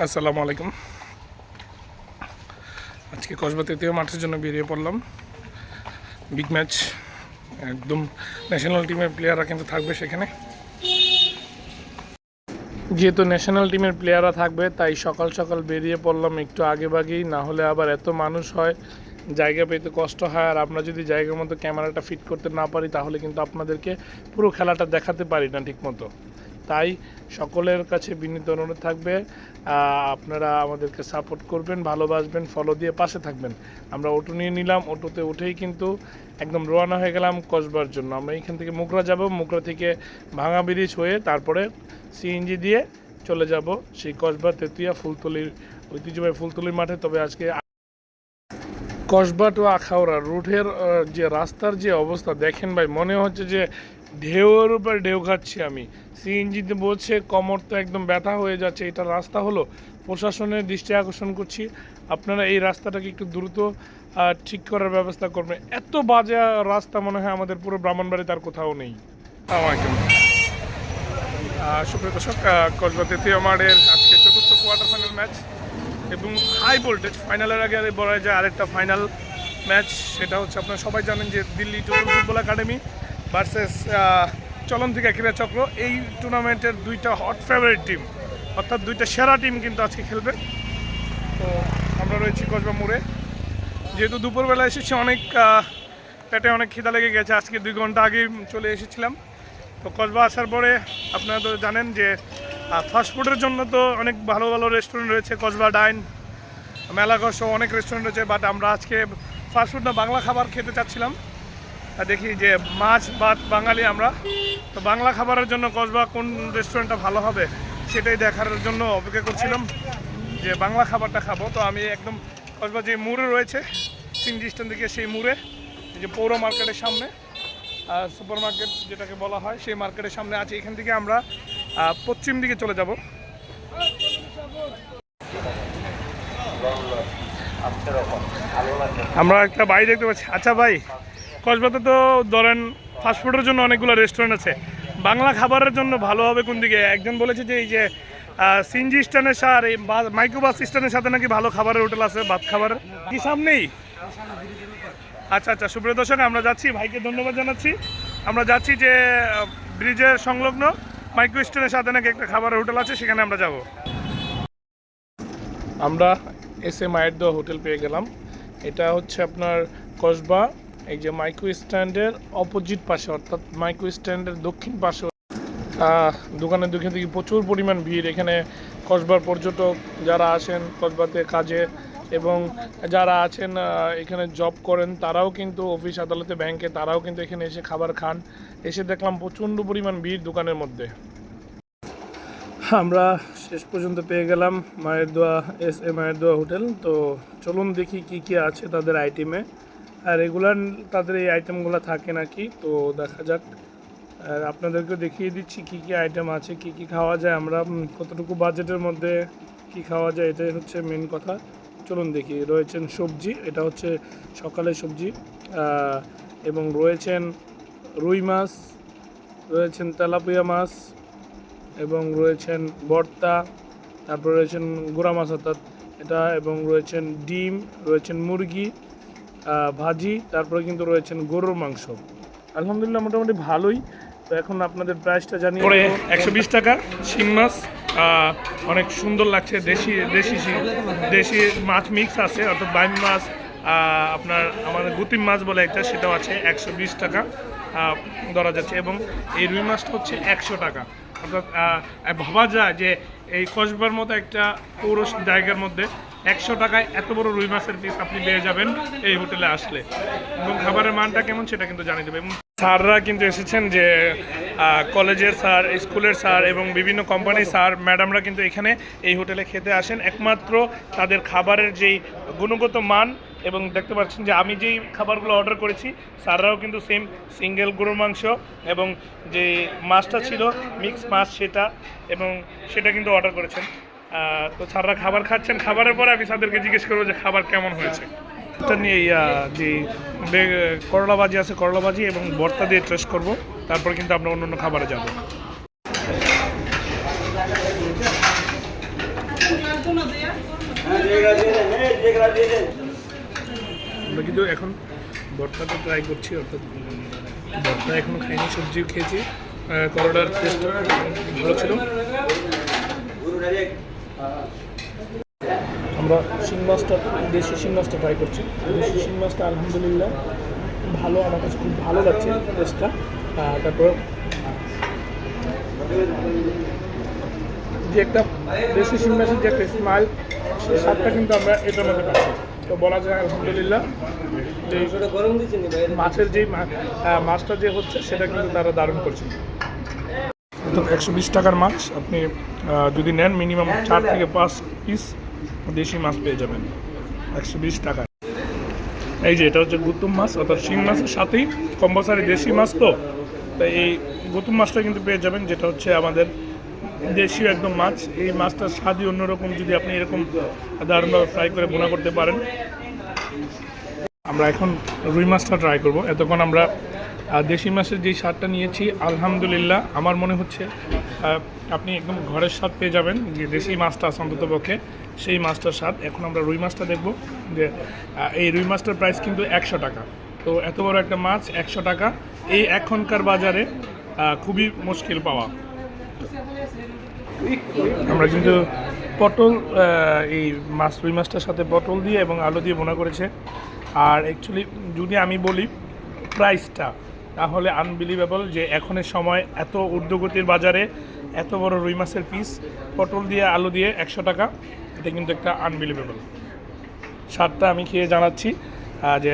আসসালামু আলাইকুম। আজকে কসবা তৃতীয় মাঠের জন্য বেরিয়ে পড়লাম। বিগ ম্যাচ, একদম ন্যাশনাল টিমের প্লেয়াররা কিন্তু থাকবে সেখানে। যেহেতু ন্যাশনাল টিমের প্লেয়াররা থাকবে তাই সকাল সকাল বেরিয়ে পড়লাম একটু আগেভাগেই, না হলে আবার এত মানুষ হয়, জায়গা পেতে কষ্ট হয়। আর আমরা যদি জায়গার মতো ক্যামেরাটা ফিট করতে না পারি তাহলে কিন্তু আপনাদেরকে পুরো খেলাটা দেখাতে পারি না ঠিক মতো। তাই সকলের কাছে বিনীত অনুরোধ থাকবে, আপনারা আমাদেরকে সাপোর্ট করবেন, ভালোবাসবেন, ফলো দিয়ে পাশে থাকবেন। আমরা অটো নিয়ে নিলাম, অটোতে উঠেই কিন্তু একদম রওনা হয়ে গেলাম কসবার জন্য। আমরা এখান থেকে মুগরা যাব, মুগরা থেকে ভাঙা ব্রিজ হয়ে তারপরে সিএনজি দিয়ে চলে যাব সেই কসবা তেতুয়া ফুলতলির ঐতিহ্যবাহী ফুলতলির মাঠে। তবে আজকে কসবা টু আখাউড়া রুটের যে রাস্তার যে অবস্থা দেখেন ভাই, মনে হচ্ছে যে ঢেউয়ের উপর ঢেউ খাচ্ছি আমি। সিএনজিতে বলছে কোমর তো একদম ব্যথা হয়ে যাচ্ছে। এটা রাস্তা হলো? প্রশাসনের দৃষ্টি আকর্ষণ করছি, আপনারা এই রাস্তাটাকে একটু দ্রুত ঠিক করার ব্যবস্থা করবেন। এত বাজে রাস্তা মনে হয় আমাদের পুরো ব্রাহ্মণবাড়ি তার কোথাও নেই। সুপ্রিয় দর্শক, কসবা তৃতীয় মাঠের আজকে চতুর্থ কোয়ার্টার ফাইনাল ম্যাচ এবং হাই ভোল্টেজ। ফাইনালের আগে বলা যায় আরেকটা ফাইনাল ম্যাচ, সেটা হচ্ছে আপনারা সবাই জানেন যে Delhi Tutul football academy versus Chalantika ক্রীড়া চক্র। এই টুর্নামেন্টের দুইটা হট ফেভারিট টিম, অর্থাৎ দুইটা সেরা টিম কিন্তু আজকে খেলবে। তো আমরা রয়েছি কসবা মোড়ে। যেহেতু দুপুরবেলা এসেছি, অনেক পেটে অনেক খিদা লেগে গেছে, আজকে 2 ঘন্টা আগেই চলে এসেছিলাম। তো কসবা আসার পরে আপনারা তো জানেন যে ফাস্টফুডের জন্য তো অনেক ভালো ভালো রেস্টুরেন্ট রয়েছে, কসবা ডাইন, মেলাঘর সহ অনেক রেস্টুরেন্ট রয়েছে। বাট আমরা আজকে ফাস্টফুড না বাংলা খাবার খেতে চাচ্ছিলাম। দেখি যে মাছ ভাত বাঙালি আমরা, তো বাংলা খাবারের জন্য কসবা কোন রেস্টুরেন্টটা ভালো হবে সেটাই দেখার জন্য অপেক্ষা করছিলাম যে বাংলা খাবারটা খাবো। তো আমি একদম কসবা যে মোড়ে রয়েছে সিএনজি স্ট্যান্ড দিকে, সেই মোড়ে যে পৌর মার্কেটের সামনে সুপার মার্কেট যেটাকে বলা হয়, সেই মার্কেটের সামনে আছে। এখান থেকে আমরা পশ্চিম দিকে চলে যাব। আমরা একটা বাড়ি দেখতে পাচ্ছি। আচ্ছা ভাই, কসবাতে তো ধরেন ফাস্টফুডের জন্য অনেকগুলো রেস্টুরেন্ট আছে, বাংলা খাবারের জন্য ভালো হবে কোন দিকে? একজন বলেছে যে এই যে সিএনজি স্ট্যান্ডের সার এই মাইক্রোবাস স্ট্যান্ডের সাথে নাকি ভালো খাবারের হোটেল আছে, ভাত খাবারের কি সামনেই? আচ্ছা আচ্ছা, সুপ্রিয় দর্শক, আমরা যাচ্ছি, ভাইকে ধন্যবাদ জানাচ্ছি। আমরা যাচ্ছি যে ব্রিজের সংলগ্ন মাইক্রো স্ট্যান্ডের সাথে নাকি একটা খাবারের হোটেল আছে, সেখানে আমরা যাব। আমরা এসএ মায়ের দোয়া হোটেল পেয়ে গেলাম। এটা হচ্ছে আপনার কসবা এই যে মাইক্রো স্ট্যান্ডের অপোজিট পাশে, অর্থাৎ মাইক্রো স্ট্যান্ডের দক্ষিণ পাশে। দোকানের দিকে প্রচুর পরিমাণ ভিড়। এখানে কসবার পর্যটক যারা আসেন কসবাতে কাজে এবং যারা আছেন এখানে জব করেন, তারাও কিন্তু অফিস আদালতে ব্যাংকে, তারাও কিন্তু এখানে এসে খাবার খান। এসে দেখলাম প্রচণ্ড পরিমাণ ভিড় দোকানের মধ্যে। আমরা শেষ পর্যন্ত পেয়ে গেলাম মায়ের দোয়া এসএ মায়ের দোয়া হোটেল। তো চলুন দেখি কি কি আছে তাদের আইটেমে, আর রেগুলার তাদের এই আইটেমগুলো থাকে নাকি, তো দেখা যাক। আর আপনাদেরকে দেখিয়ে দিচ্ছি কি কি আইটেম আছে, কি কি খাওয়া যায়, আমরা কতটুকু বাজেটের মধ্যে কি খাওয়া যায়, এটাই হচ্ছে মেন কথা। চলুন দেখি। রয়েছেন সবজি, এটা হচ্ছে সকালের সবজি, এবং রয়েছেন রুই মাছ, রয়েছেন তেলাপিয়া মাছ, এবং রয়েছেন ভর্তা, তারপর রয়েছেন গোড়া মাছ অর্থাৎ এটা, এবং রয়েছেন ডিম, রয়েছেন মুরগি ভাজি, তারপরে কিন্তু রয়েছেন গরুর মাংস। আলহামদুলিল্লাহ মোটামুটি ভালোই। তো এখন আপনাদের প্রাইসটা জানিয়ে পরে 120 টাকা শিং মাছ, অনেক সুন্দর লাগছে। দেশি মাছ মিক্স আছে, অর্থাৎ বাইম মাছ, আপনার আমাদের গুতিম মাছ বলে একটা, সেটাও আছে 120 টাকা ধরা যাচ্ছে। এবং এই রুই মাছটা হচ্ছে 100 টাকা। অর্থাৎ ভাবা যায় যে এই কসবার মতো একটা পৌর জায়গার মধ্যে 100 টাকায় এত বড় রুই মাছের পিস আপনি পেয়ে যাবেন এই হোটেলে আসলে। এবং খাবারের মানটা কেমন সেটা কিন্তু জানিয়ে দেবে। এবং স্যাররা কিন্তু এসেছেন, যে কলেজের স্যার, স্কুলের স্যার এবং বিভিন্ন কোম্পানির স্যার ম্যাডামরা কিন্তু এখানে এই হোটেলে খেতে আসেন একমাত্র তাদের খাবারের যেই গুণগত মান। এবং দেখতে পাচ্ছেন যে আমি যেই খাবারগুলো অর্ডার করেছি, স্যাররাও কিন্তু সেম সিঙ্গেল গরুর মাংস এবং যে মাছটা ছিল মিক্স মাছ সেটা কিন্তু অর্ডার করেছেন। তো স্যাররা খাবার খাচ্ছেন, খাবারের পরে আমি স্যারদেরকে জিজ্ঞেস করবো যে খাবার কেমন হয়েছে। এটা নিয়ে যে করলা ভাজি আছে, করলা ভাজি এবং ভর্তা দিয়ে টেস্ট করব, তারপর কিন্তু আমরা অন্য খাবারে যাব। আমরা কিন্তু এখন ভর্তাটা ট্রাই করছি, অর্থাৎ ভর্তা এখনো খাইনি, সবজিও খেয়েছি। করলার টেস্ট ভালো ছিল। আমরা শিং মাছটা, দেশি শিং মাছটা ট্রাই করছি। দেশি শিং মাছটা আলহামদুলিল্লাহ ভালো, আমার কাছে খুব ভালো লাগছে টেস্টটা। তারপর যে একটা দেশি শিং মাছের যে একটা স্মাইল, সেই স্বাদটা কিন্তু আমরা এটার মধ্যে পাচ্ছি। তো বলা যায় আলহামদুলিল্লাহ যে মাছের যেই মাছটা যে হচ্ছে সেটা কিন্তু তারা দারুণ করছে। তো 120 টাকার মাছ আপনি যদি নেন মিনিমাম 4 থেকে 5 পিস দেশি মাছ পেয়ে যাবেন 120 টাকায়। এই যে এটা হচ্ছে গুতুম মাছ, অর্থাৎ শিং মাছের সাথেই কম্পালসারি দেশি মাছ। তো এই গুতুম মাছটা কিন্তু পেয়ে যাবেন, যেটা হচ্ছে আমাদের দেশীয় একদম মাছ। এই মাছটার স্বাদই অন্যরকম, যদি আপনি এরকম দারুণভাবে ফ্রাই করে ভুনা করতে পারেন। আমরা এখন রুই মাছটা ট্রাই করব। এতক্ষণ আমরা দেশি মাছের যেই স্বাদটা নিয়েছি, আলহামদুলিল্লাহ আমার মনে হচ্ছে আপনি একদম ঘরের স্বাদ পেয়ে যাবেন, যে দেশি মাছটা আছে অন্তত পক্ষে সেই মাছটার স্বাদ। এখন আমরা রুই মাছটা দেখব, যে এই রুই মাছটার প্রাইস কিন্তু 100 টাকা। তো এত বড় একটা মাছ 100 টাকা এই এখনকার বাজারে খুবই মুশকিল পাওয়া। আমরা কিন্তু পটল, এই মাছ রুই মাছটার সাথে পটল দিয়ে এবং আলু দিয়ে ভুনা করেছে। আর অ্যাকচুয়ালি যদি আমি বলি প্রাইসটা, তাহলে আনবিলিভেবল যে এখনের সময় এত ঊর্ধ্বগতির বাজারে এত বড় রুই মাছের পিস পটল দিয়ে আলু দিয়ে 100 টাকা, এটা কিন্তু একটা আনবিলিভেবল। স্বাদটা আমি খেয়ে জানাচ্ছি যে